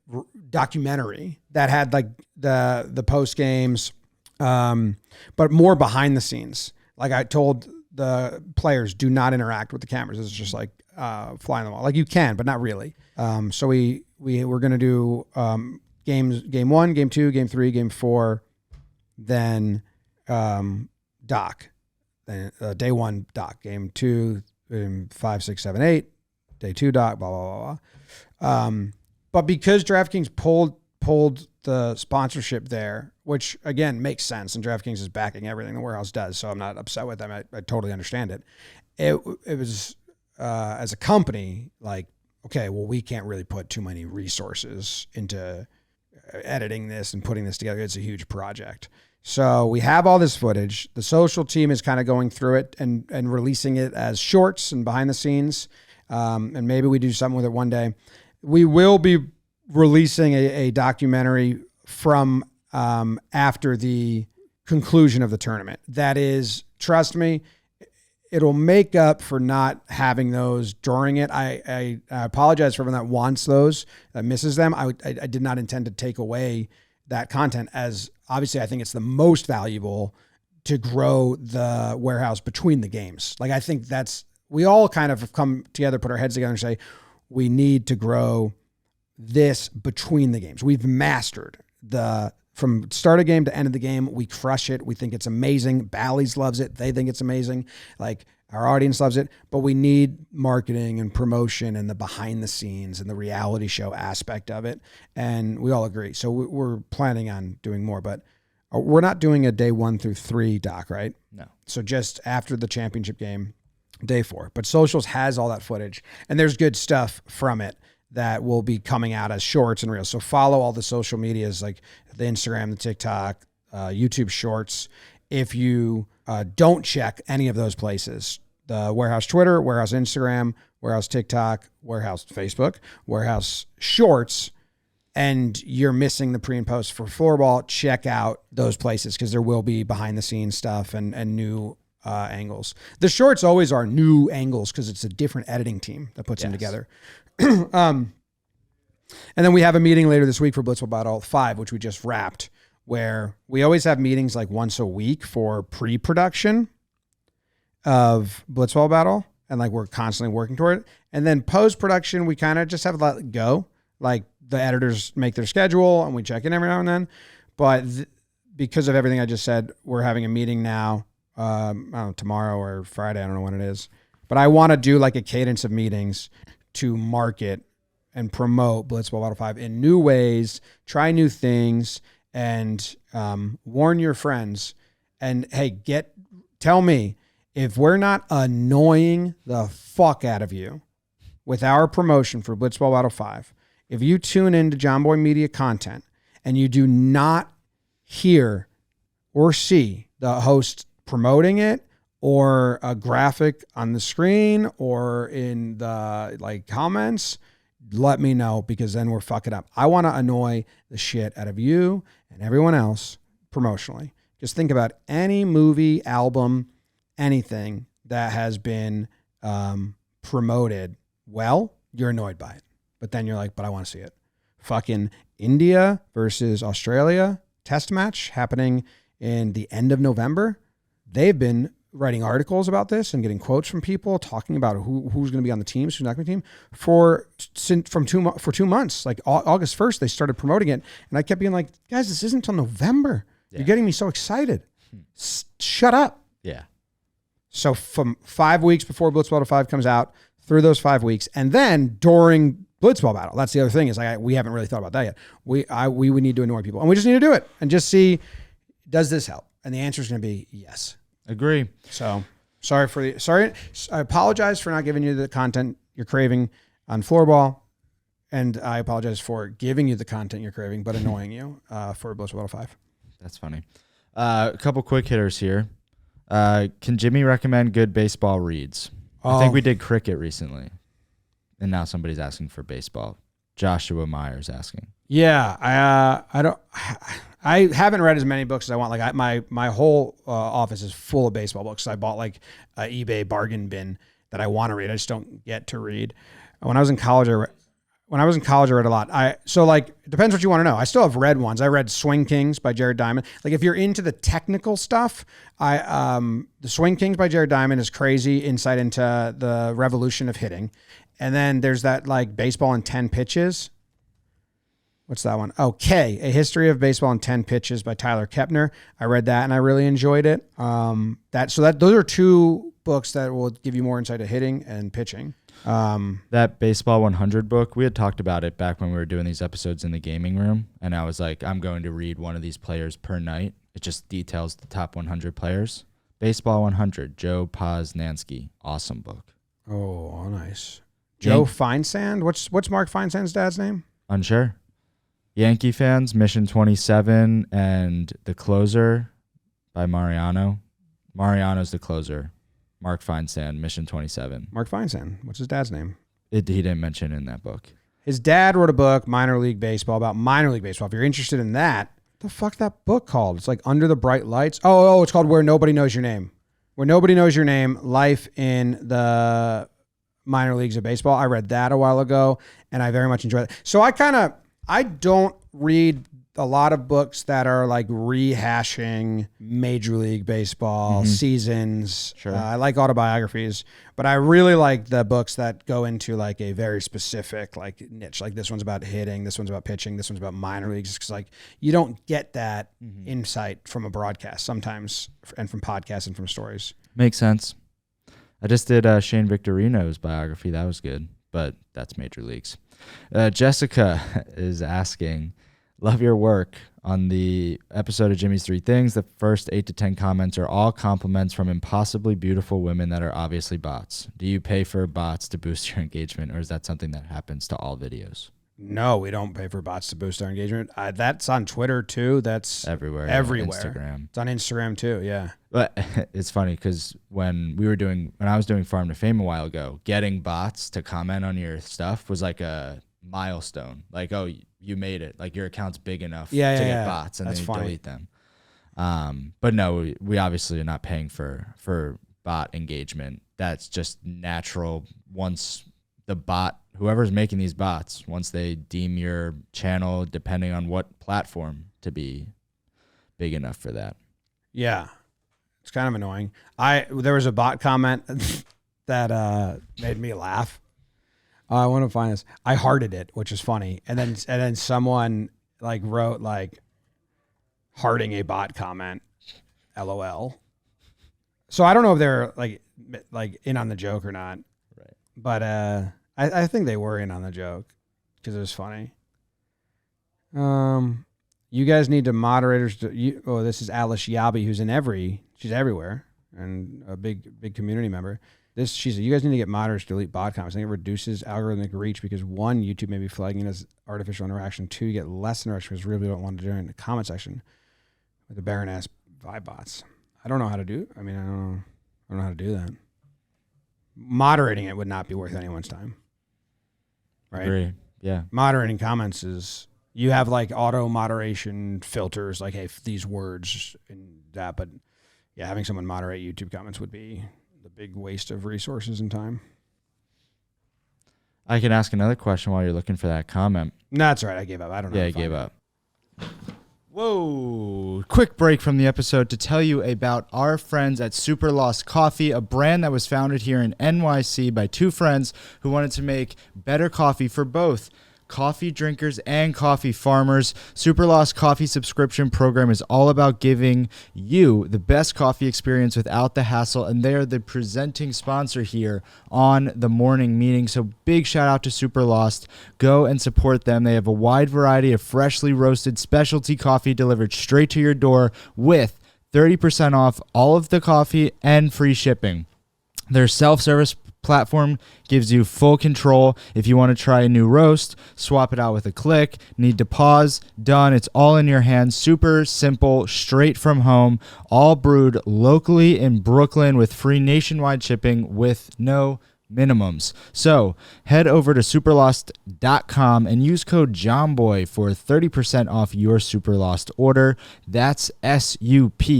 documentary that had like the post games, but more behind the snes. Like I told the players, do not interact with the cameras. It's just like fly on the wall. Like you can, but not really. So we're going to do game 1, game 2, game 3, game 4, then doc. Then day 1 doc, game 2, 5, 6, 7, 8, day 2 doc, blah, blah, blah, blah. But because DraftKings pulled the sponsorship there, which again makes sense, and DraftKings is backing everything the Warehouse does, so I'm not upset with them. I totally understand it. It was as a company like, okay, well, we can't really put too many resources into editing this and putting this together. It's a huge project. So we have all this footage. The social team is kind of going through it and releasing it as shorts and behind the scenes. And maybe we do something with it one day. We will be releasing a documentary from after the conclusion of the tournament. That is, trust me, it'll make up for not having those during it. I apologize for everyone that wants those, that misses them. I did not intend to take away that content, as obviously I think it's the most valuable to grow the Warehouse between the games. Like I think we all kind of have come together, put our heads together and say, we need to grow this between the games. We've mastered from start of game to end of the game. We crush it. We think it's amazing. Bally's loves it. They think it's amazing. Like our audience loves it, but we need marketing and promotion and the behind the scenes and the reality show aspect of it. And we all agree. So we're planning on doing more, but we're not doing a day 1 through 3 doc, right? No. So just after the championship game, day 4, but socials has all that footage, and there's good stuff from it that will be coming out as shorts and reels. So follow all the social medias, like the Instagram, the TikTok, YouTube shorts. If you don't check any of those places, the Warehouse Twitter, Warehouse Instagram, Warehouse TikTok, Warehouse Facebook, Warehouse Shorts, and you're missing the pre and post for floorball, check out those places because there will be behind the scenes stuff and new angles. The shorts always are new angles because it's a different editing team that puts them together. And then we have a meeting later this week for Blitzball Battle 5, which we just wrapped, where we always have meetings like once a week for pre-production of Blitzball Battle. And like we're constantly working toward it. And then post-production, we kind of just have to let it go. Like the editors make their schedule and we check in every now and then. But because of everything I just said, we're having a meeting now. I don't know, tomorrow or Friday. I don't know when it is. But I want to do like a cadence of meetings to market and promote Blitzball Battle 5 in new ways, try new things, and warn your friends. And hey, tell me if we're not annoying the fuck out of you with our promotion for Blitzball Battle 5. If you tune into Jomboy Media content and you do not hear or see the host promoting it, or a graphic on the screen or in the like comments, let me know, because then we're fucking up. I want to annoy the shit out of you and everyone else promotionally. Just think about any movie, album, anything that has been promoted well, you're annoyed by it. But then you're like, but I want to see it. Fucking India versus Australia test match happening in the end of November. They've been writing articles about this and getting quotes from people talking about who's going to be on the teams, who's not going to be on the team for 2 months. Like August 1st, they started promoting it. And I kept being like, guys, this isn't until November. Yeah. You're getting me so excited. Shut up. Yeah. So from 5 weeks before Blitzball Battle 5 comes out, through those 5 weeks, and then during Blitzball Battle, that's the other thing, is like we haven't really thought about that yet. We would need to annoy people, and we just need to do it and just see does this help? And the answer is going to be yes. Agree. So sorry. I apologize for not giving you the content you're craving on floorball. And I apologize for giving you the content you're craving, but annoying you for Bliss Battle 5. That's funny. A couple quick hitters here. Can Jimmy recommend good baseball reads? I think we did cricket recently, and now somebody's asking for baseball. Joshua Myers asking. Yeah, I haven't read as many books as I want. Like my whole office is full of baseball books. I bought like an eBay bargain bin that I want to read. I just don't get to read. When I was in college, I read a lot. So like, it depends what you want to know. I still have read ones. I read Swing Kings by Jared Diamond. Like if you're into the technical stuff, the Swing Kings by Jared Diamond is crazy insight into the revolution of hitting. And then there's that like Baseball in 10 Pitches. What's that one? Okay. A History of Baseball in 10 Pitches by Tyler Kepner. I read that and I really enjoyed it. Those are two books that will give you more insight to hitting and pitching. That Baseball 100 book, we had talked about it back when we were doing these episodes in the gaming room, and I was like, I'm going to read one of these players per night. It just details the top 100 players. Baseball 100, Joe Posnanski, awesome book. Oh, nice. Joe Feinsand? What's Mark Feinsand's dad's name? Unsure. Yankee Fans, Mission 27, and The Closer by Mariano. Mariano's The Closer. Mark Feinsand, Mission 27. Mark Feinsand. What's his dad's name? He didn't mention in that book. His dad wrote a book, Minor League Baseball, about minor league baseball. If you're interested in that, what the fuck that book called? It's like Under the Bright Lights. Oh, it's called Where Nobody Knows Your Name. Where Nobody Knows Your Name, Life in the Minor Leagues of Baseball. I read that a while ago, and I very much enjoyed it. So I don't read a lot of books that are like rehashing Major League Baseball seasons. Sure. I like autobiographies, but I really like the books that go into like a very specific like niche. Like this one's about hitting, this one's about pitching, this one's about minor leagues. Because like you don't get that insight from a broadcast sometimes, and from podcasts and from stories. Makes sense. I just did Shane Victorino's biography. That was good, but that's Major Leagues. Jessica is asking, love your work on the episode of Jimmy's Three Things. The first 8 to 10 comments are all compliments from impossibly beautiful women that are obviously bots. Do you pay for bots to boost your engagement, or is that something that happens to all videos? No, we don't pay for bots to boost our engagement. That's on Twitter too. That's everywhere. Instagram. It's on Instagram too. Yeah. But it's funny because when I was doing Farm to Fame a while ago, getting bots to comment on your stuff was like a milestone. Like, oh, you made it. Like your account's big enough to get bots, and then you delete them. But no, we obviously are not paying for bot engagement. That's just natural. Once the bot, whoever's making these bots, once they deem your channel, depending on what platform, to be big enough for that. Yeah. It's kind of annoying. There was a bot comment that made me laugh. I want to find this. I hearted it, which is funny. And then someone like wrote like hearting a bot comment, LOL. So I don't know if they're like in on the joke or not. Right. But I think they were in on the joke because it was funny. You guys need to moderators. This is Alice Yabi, who's she's everywhere and a big community member. She said, you guys need to get moderators to delete bot comments. I think it reduces algorithmic reach because 1, YouTube may be flagging it as artificial interaction. 2, you get less interaction because really don't want to do it in the comment section with the barren ass vibe bots. I don't know how to do. I don't know how to do that. Moderating it would not be worth anyone's time. Right? Agree. Yeah. Moderating comments is, you have like auto moderation filters, like, hey, these words and that, but yeah, having someone moderate YouTube comments would be the big waste of resources and time. I can ask another question while you're looking for that comment. No, that's all right. I gave up. I don't know. Yeah, I gave up. Whoa. Quick break from the episode to tell you about our friends at Superlost Coffee, a brand that was founded here in NYC by 2 friends who wanted to make better coffee for both coffee drinkers and coffee farmers. Superlost coffee subscription program is all about giving you the best coffee experience without the hassle, and they are the presenting sponsor here on the morning meeting. So big shout out to Superlost. Go and support them. They have a wide variety of freshly roasted specialty coffee delivered straight to your door with 30% off all of the coffee and free shipping. Their self-service platform gives you full control. If you want to try a new roast, swap it out with a click. Need to pause, done. It's all in your hands. Super simple, straight from home, all brewed locally in Brooklyn with free nationwide shipping with no minimums. So head over to superlost.com and use code Jomboy for 30% off your Superlost order. That's SUPERLOST.com,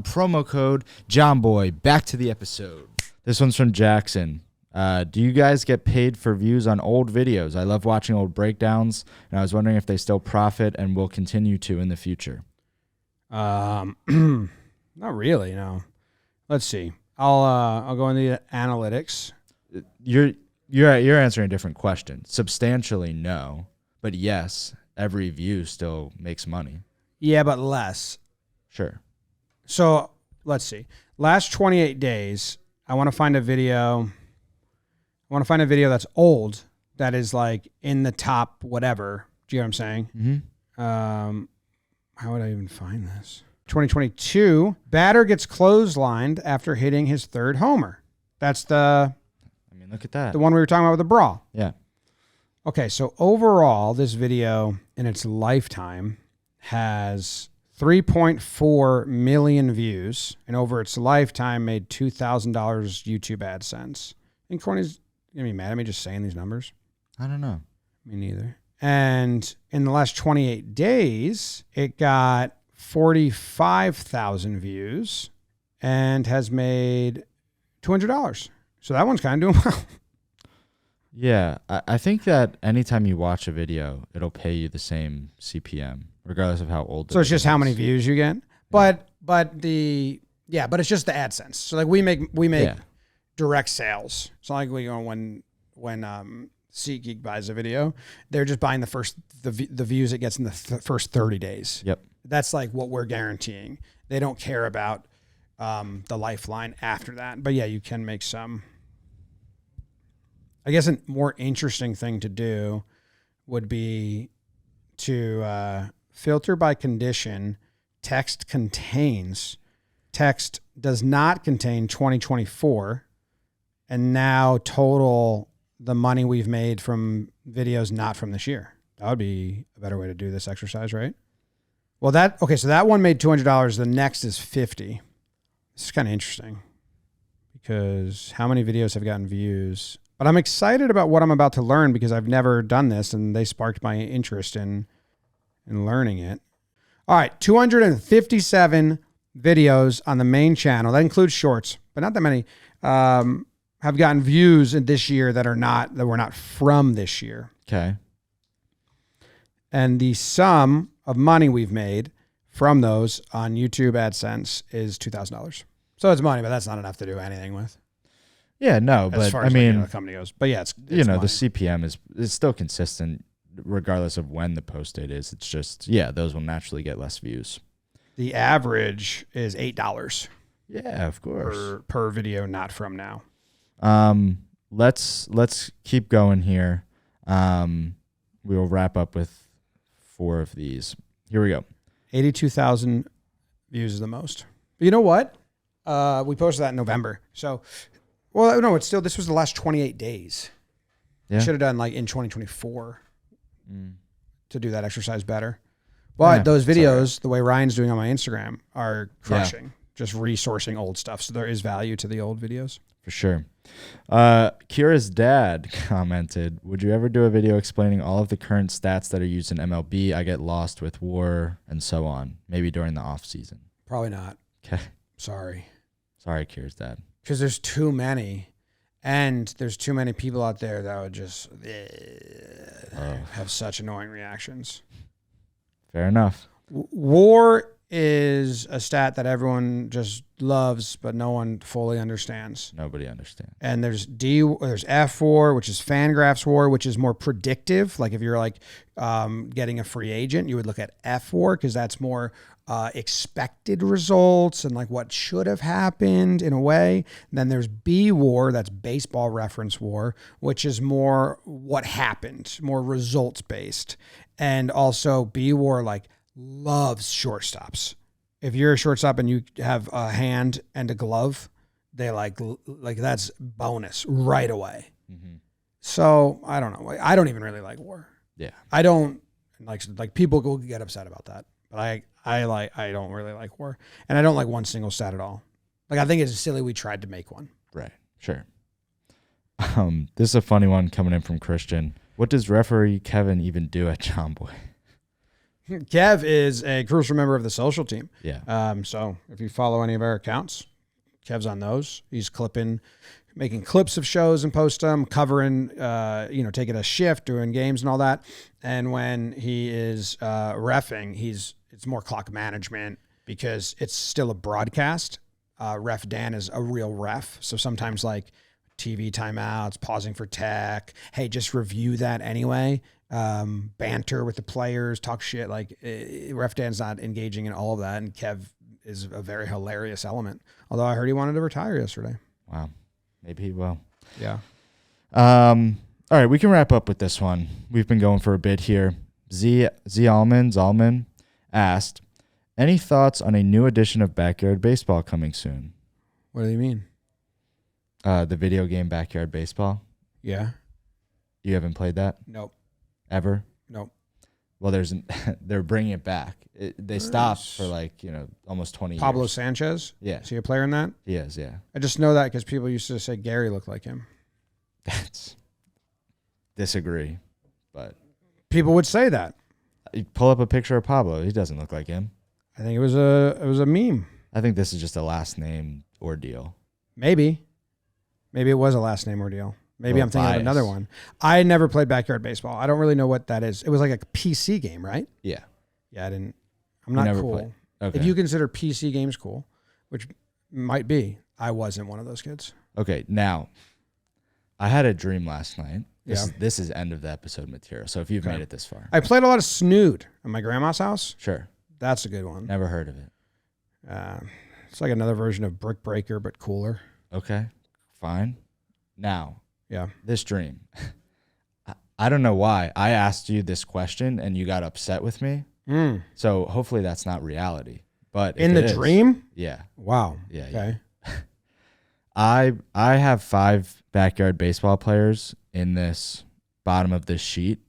promo code Jomboy. Back to the episode. This one's from Jackson. Do you guys get paid for views on old videos? I love watching old breakdowns, and I was wondering if they still profit and will continue to in the future. Not really, no. Let's see. I'll go into the analytics. You're answering a different question. Substantially, no, but yes, every view still makes money. Yeah, but less. Sure. So let's see. Last 28 days, I want to find a video. I want to find a video that's old, that is like in the top whatever. Do you know what I'm saying? Mm-hmm. How would I even find this? 2022, batter gets clotheslined after hitting his third homer. That's look at that. The one we were talking about with the brawl. Yeah. Okay, so overall, this video in its lifetime has 3.4 million views, and over its lifetime made $2,000 YouTube AdSense. I think Corny's gonna be mad at me just saying these numbers. I don't know. Me neither. And in the last 28 days, it got 45,000 views and has made $200. So that one's kind of doing well. Yeah, I think that anytime you watch a video, it'll pay you the same CPM, regardless of how old. So it's just how many views you get. But it's just the AdSense. So like we make direct sales. It's not like we go when SeatGeek buys a video, they're just buying the views it gets in the first 30 days. Yep. That's like what we're guaranteeing. They don't care about the lifeline after that. But yeah, you can make some. I guess a more interesting thing to do would be to filter by condition. Text does not contain 2024, and now total the money we've made from videos not from this year. That would be a better way to do this exercise, right? Well, so that one made $200. The next is 50. This is kind of interesting because how many videos have gotten views? But I'm excited about what I'm about to learn because I've never done this, and they sparked my interest in learning it. All right, 257 videos on the main channel. That includes shorts, but not that many. Have gotten views in this year that were not from this year. Okay. And the sum of money we've made from those on YouTube AdSense is $2,000. So it's money, but that's not enough to do anything with. Yeah, no, As but far I as mean, the company goes. But yeah, it's money. money. The CPM is still consistent regardless of when the post date is. It's just, those will naturally get less views. The average is $8. Yeah, of course. Per video, not from now. Let's keep going here. We will wrap up with 4 of these. Here we go. 82,000 views is the most. But you know what? We posted that in November. So, this was the last 28 days. Yeah. Should have done like in 2024 to do that exercise better. But those videos, the way Ryan's doing on my Instagram, are crushing. Yeah. Just resourcing old stuff. So there is value to the old videos. For sure. Kira's dad commented, would you ever do a video explaining all of the current stats that are used in MLB? I get lost with WAR and so on, maybe during the off season. Probably not. Okay. Sorry, Kira's dad. Because there's too many. And there's too many people out there that would just have such annoying reactions. Fair enough. WAR is a stat that everyone just loves, but no one fully understands. Nobody understands. And there's F WAR, which is Fangraphs WAR, which is more predictive. Like if you're like getting a free agent, you would look at F WAR because that's more expected results and like what should have happened in a way. And then there's B WAR, that's baseball reference WAR, which is more what happened, more results based. And also B WAR like loves shortstops. If you're a shortstop and you have a hand and a glove, they like that's bonus right away. Mm-hmm. So I don't know. I don't even really like WAR. Yeah. I don't like people will get upset about that, but I don't really like WAR, and I don't like one single stat at all. Like I think it's silly we tried to make one. Right. Sure. This is a funny one coming in from Christian. What does referee Kevin even do at Jomboy? Kev is a crucial member of the social team. Yeah. So if you follow any of our accounts, Kev's on those. He's making clips of shows and post them, covering, taking a shift, doing games and all that. And when he is reffing, it's more clock management because it's still a broadcast. Ref Dan is a real ref. So sometimes like TV timeouts, pausing for tech. Hey, just review that anyway. Banter with the players, talk shit. Like Ref Dan's not engaging in all of that. And Kev is a very hilarious element. Although I heard he wanted to retire yesterday. Wow. Maybe he will. Yeah. All right. We can wrap up with this one. We've been going for a bit here. Zalman asked, any thoughts on a new edition of Backyard Baseball coming soon? What do you mean? The video game Backyard Baseball. Yeah. You haven't played that? Nope. Ever? Nope. Well, they're bringing it back. They stopped for almost 20 years. Pablo Sanchez? Yeah. Is he a player in that? He is, yeah. I just know that because people used to say Gary looked like him. That's disagree, but people would say that. You pull up a picture of Pablo. He doesn't look like him. I think it was a meme. I think this is just a last name ordeal. Maybe it was a last name ordeal. Maybe I'm thinking of another one. I never played Backyard Baseball. I don't really know what that is. It was like a PC game, right? Yeah. Yeah, I'm not cool. Played. Okay. If you consider PC games cool, which might be, I wasn't one of those kids. Okay, now, I had a dream last night. This is end of the episode material, so if you've made it this far. I played a lot of Snood at my grandma's house. Sure. That's a good one. Never heard of it. It's like another version of Brick Breaker, but cooler. Okay, fine. Now, yeah, this dream. I don't know why. I asked you this question and you got upset with me. So hopefully that's not reality. But in the dream? Yeah. Wow. Yeah. Okay. Yeah. I have 5 backyard baseball players in this bottom of this sheet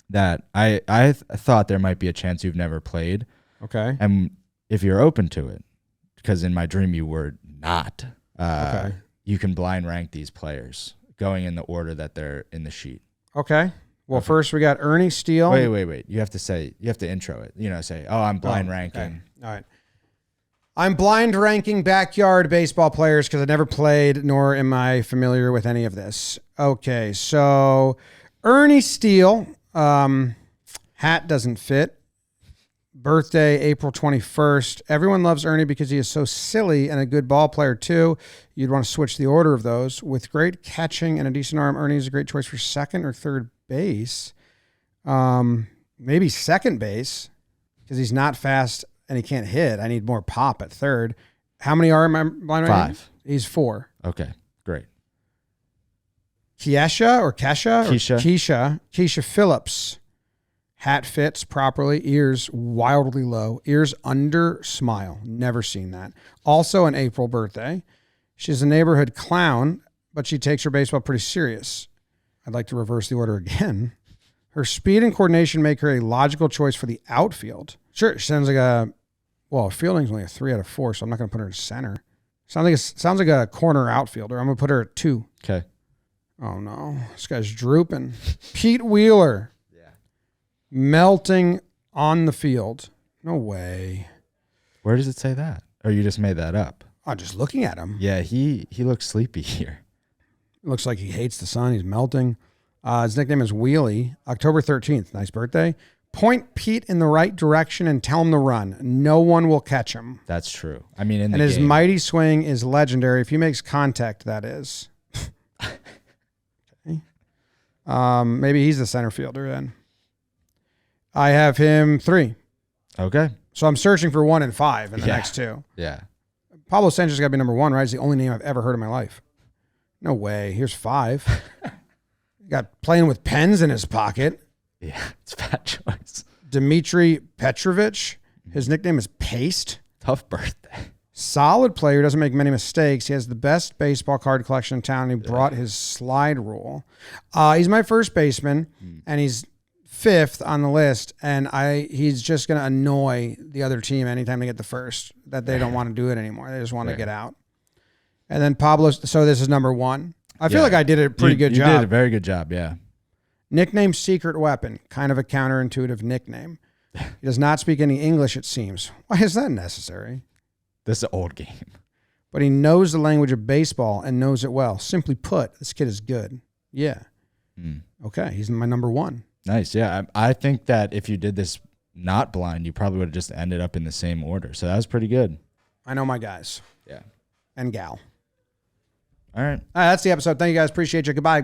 that I thought there might be a chance you've never played. Okay. And if you're open to it, because in my dream you were not, you can blind rank these players going in the order that they're in the sheet. Okay. Well, first we got Ernie Steele. Wait. You have to intro it. Say, I'm blind ranking. Okay. All right. I'm blind ranking backyard baseball players because I never played, nor am I familiar with any of this. Okay. So Ernie Steele, hat doesn't fit. Birthday, April 21st. Everyone loves Ernie because he is so silly and a good ball player, too. You'd want to switch the order of those. With great catching and a decent arm, Ernie is a great choice for second or third base. Maybe second base because he's not fast and he can't hit. I need more pop at third. How many are blind right 5. He's 4. Okay, great. Keisha Phillips. Hat fits properly. Ears wildly low. Ears under smile. Never seen that. Also an April birthday. She's a neighborhood clown, but she takes her baseball pretty serious. I'd like to reverse the order again. Her speed and coordination make her a logical choice for the outfield. Sure, she sounds like fielding's only a 3 out of 4, so I'm not going to put her in center. Sounds like a corner outfielder. I'm going to put her at 2. Okay. Oh, no. This guy's drooping. Pete Wheeler. Melting on the field. No way. Where does it say that? Or you just made that up? Oh, just looking at him. Yeah, he looks sleepy here. Looks like he hates the sun. He's melting. His nickname is Wheelie. October 13th. Nice birthday. Point Pete in the right direction and tell him to run. No one will catch him. That's true. I mean, in the and his game. mighty swing is legendary. If he makes contact, that is. Okay. Maybe he's the center fielder then. I have him 3. Okay. So I'm searching for 1 and 5 in the next 2. Yeah. Pablo Sanchez got to be number 1, right? It's the only name I've ever heard in my life. No way. Here's 5. Got playing with pens in his pocket. Yeah, it's a bad choice. Dmitry Petrovich. His nickname is Paste. Tough birthday. Solid player, doesn't make many mistakes. He has the best baseball card collection in town. And he brought his slide rule. He's my first baseman, and he's 5th on the list. And he's just going to annoy the other team anytime they get the first, that they don't want to do it anymore. They just want to get out. And then Pablo, so this is number 1. I feel like I did a pretty good job. You did a very good job, yeah. Nickname Secret Weapon, kind of a counterintuitive nickname. He does not speak any English, it seems. Why is that necessary? This is an old game. But he knows the language of baseball and knows it well. Simply put, this kid is good. Yeah. Okay, he's my number 1. Nice, yeah. I think that if you did this not blind, you probably would have just ended up in the same order. So that was pretty good. I know my guys. Yeah. And gal. All right. That's the episode. Thank you guys. Appreciate you. Goodbye.